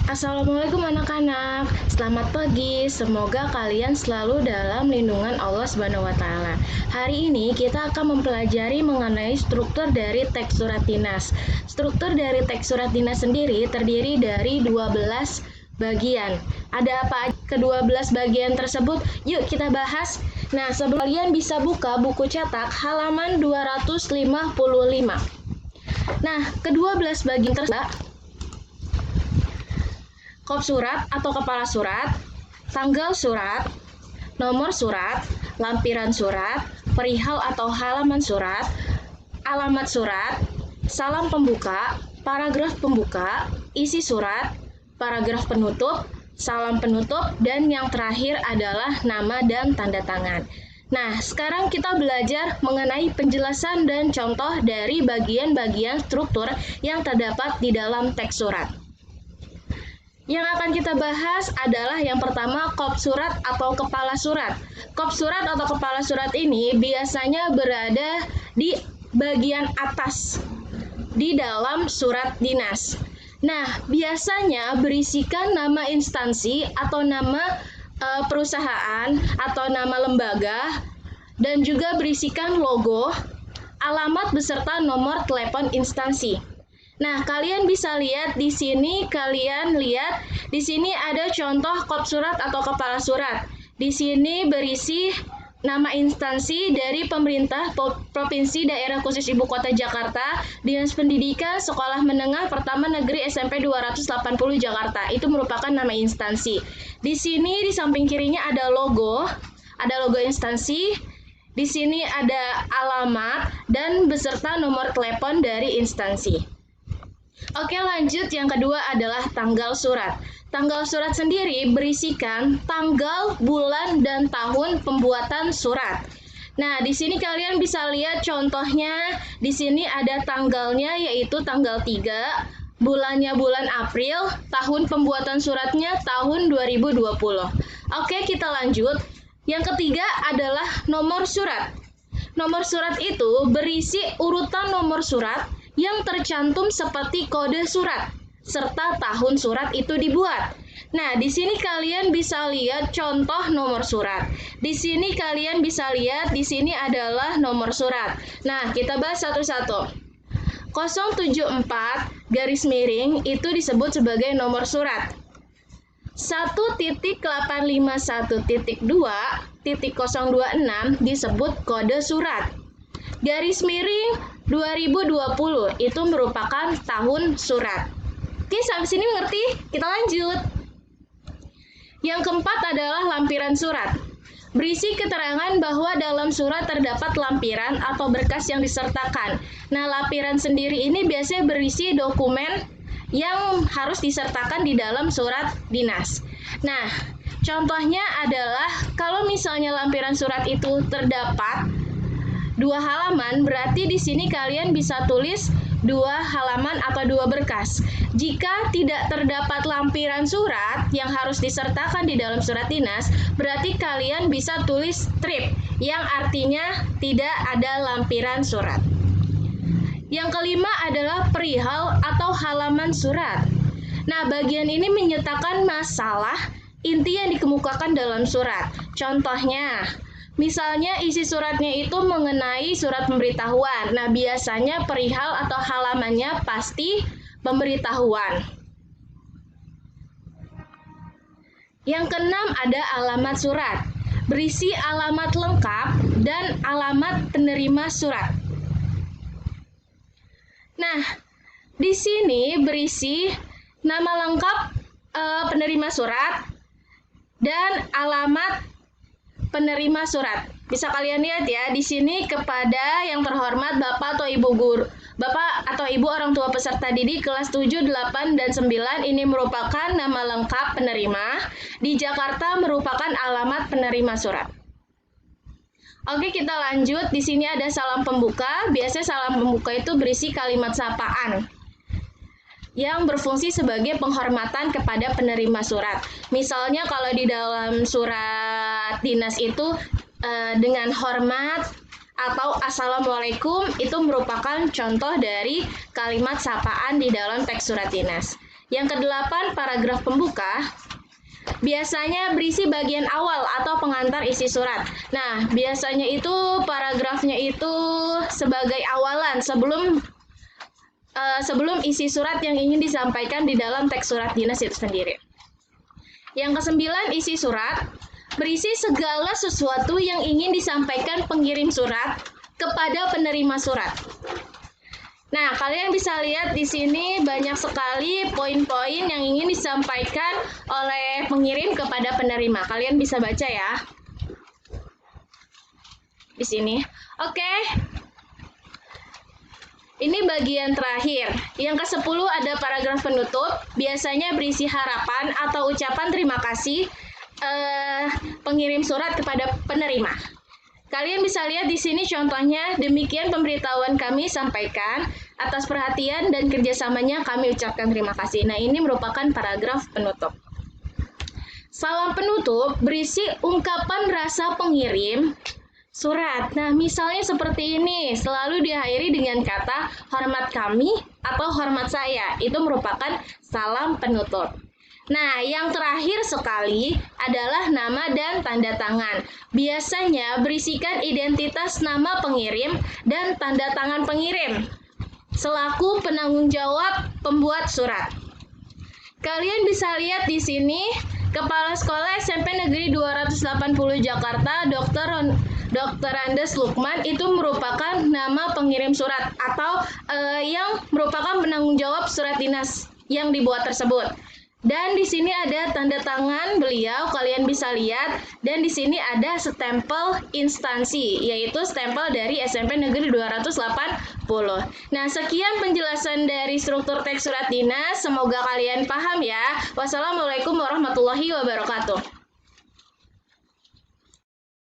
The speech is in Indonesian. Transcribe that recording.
Assalamualaikum anak-anak, selamat pagi. Semoga kalian selalu dalam lindungan Allah Subhanahu wa Ta'ala. Hari ini kita akan mempelajari mengenai struktur dari teks surat dinas. Struktur dari teks surat dinas sendiri terdiri dari 12 bagian. Ada apa ke-12 bagian tersebut? Yuk kita bahas. Nah, sebelum kalian bisa buka buku cetak halaman 255. Nah, ke-12 bagian tersebut kop surat atau kepala surat, tanggal surat, nomor surat, lampiran surat, perihal atau halaman surat, alamat surat, salam pembuka, paragraf pembuka, isi surat, paragraf penutup, salam penutup, dan yang terakhir adalah nama dan tanda tangan. Nah, sekarang kita belajar mengenai penjelasan dan contoh dari bagian-bagian struktur yang terdapat di dalam teks surat. Yang akan kita bahas adalah yang pertama kop surat atau kepala surat. Kop surat atau kepala surat ini biasanya berada di bagian atas di dalam surat dinas. Nah, biasanya berisikan nama instansi atau nama perusahaan atau nama lembaga dan juga berisikan logo, alamat beserta nomor telepon instansi. Nah, kalian bisa lihat di sini, di sini ada contoh kop surat atau kepala surat. Di sini berisi nama instansi dari pemerintah Provinsi Daerah Khusus Ibu Kota Jakarta, Dinas Pendidikan Sekolah Menengah Pertama Negeri SMP 280 Jakarta. Itu merupakan nama instansi. Di sini di samping kirinya ada logo instansi. Di sini ada alamat dan beserta nomor telepon dari instansi. Oke, lanjut. Yang kedua adalah tanggal surat. Tanggal surat sendiri berisikan tanggal, bulan, dan tahun pembuatan surat. Nah, di sini kalian bisa lihat contohnya. Di sini ada tanggalnya yaitu tanggal 3, bulannya bulan April, tahun pembuatan suratnya tahun 2020. Oke, kita lanjut. Yang ketiga adalah nomor surat. Nomor surat itu berisi urutan nomor surat yang tercantum seperti kode surat serta tahun surat itu dibuat. Nah, di sini kalian bisa lihat contoh nomor surat. Di sini kalian bisa lihat di sini adalah nomor surat. Nah, kita bahas satu-satu. 074 garis miring itu disebut sebagai nomor surat. 1.851.2.026 disebut kode surat. Garis miring 2020 itu merupakan tahun surat. Oke, sampai sini mengerti? Kita lanjut. Yang keempat adalah lampiran surat. Berisi keterangan bahwa dalam surat terdapat lampiran atau berkas yang disertakan. Nah, lampiran sendiri ini biasanya berisi dokumen yang harus disertakan di dalam surat dinas. Nah, contohnya adalah kalau misalnya lampiran surat itu terdapat 2 halaman, berarti di sini kalian bisa tulis 2 halaman atau 2 berkas. Jika tidak terdapat lampiran surat yang harus disertakan di dalam surat dinas, berarti kalian bisa tulis strip, yang artinya tidak ada lampiran surat. Yang kelima adalah perihal atau halaman surat. Nah, bagian ini menyatakan masalah inti yang dikemukakan dalam surat. Contohnya, misalnya isi suratnya itu mengenai surat pemberitahuan. Nah, biasanya perihal atau halamannya pasti pemberitahuan. Yang keenam ada alamat surat. Berisi alamat lengkap dan alamat penerima surat. Nah, di sini berisi nama lengkap penerima surat dan alamat penerima surat. Bisa kalian lihat ya, di sini kepada yang terhormat Bapak atau Ibu guru, Bapak atau Ibu orang tua peserta didik kelas 7, 8, dan 9 ini merupakan nama lengkap penerima. Di Jakarta merupakan alamat penerima surat. Oke, kita lanjut. Di sini ada salam pembuka. Biasanya salam pembuka itu berisi kalimat sapaan yang berfungsi sebagai penghormatan kepada penerima surat. Misalnya kalau di dalam surat dinas itu dengan hormat atau assalamualaikum itu merupakan contoh dari kalimat sapaan di dalam teks surat dinas. Yang kedelapan, paragraf pembuka. Biasanya berisi bagian awal atau pengantar isi surat. Nah, biasanya itu paragrafnya itu sebagai awalan sebelum isi surat yang ingin disampaikan di dalam teks surat dinas itu sendiri. Yang kesembilan, isi surat berisi segala sesuatu yang ingin disampaikan pengirim surat kepada penerima surat. Nah, kalian bisa lihat di sini banyak sekali poin-poin yang ingin disampaikan oleh pengirim kepada penerima. Kalian bisa baca ya. Di sini. Oke. Ini bagian terakhir. Yang ke-10 ada paragraf penutup. Biasanya berisi harapan atau ucapan terima kasih pengirim surat kepada penerima. Kalian bisa lihat di sini contohnya, demikian pemberitahuan kami sampaikan, atas perhatian dan kerjasamanya kami ucapkan terima kasih. Nah, ini merupakan paragraf penutup. Salam penutup berisi ungkapan rasa pengirim surat. Nah, misalnya seperti ini, selalu diakhiri dengan kata hormat kami atau hormat saya. Itu merupakan salam penutup. Nah, yang terakhir sekali adalah nama dan tanda tangan. Biasanya berisikan identitas nama pengirim dan tanda tangan pengirim selaku penanggung jawab pembuat surat. Kalian bisa lihat di sini, Kepala Sekolah SMP Negeri 280 Jakarta, Dr. Andes Lukman itu merupakan nama pengirim surat atau yang merupakan penanggung jawab surat dinas yang dibuat tersebut. Dan di sini ada tanda tangan beliau, kalian bisa lihat. Dan di sini ada stempel instansi, yaitu stempel dari SMP Negeri 280. Nah, sekian penjelasan dari struktur teks surat dinas. Semoga kalian paham ya. Wassalamualaikum warahmatullahi wabarakatuh.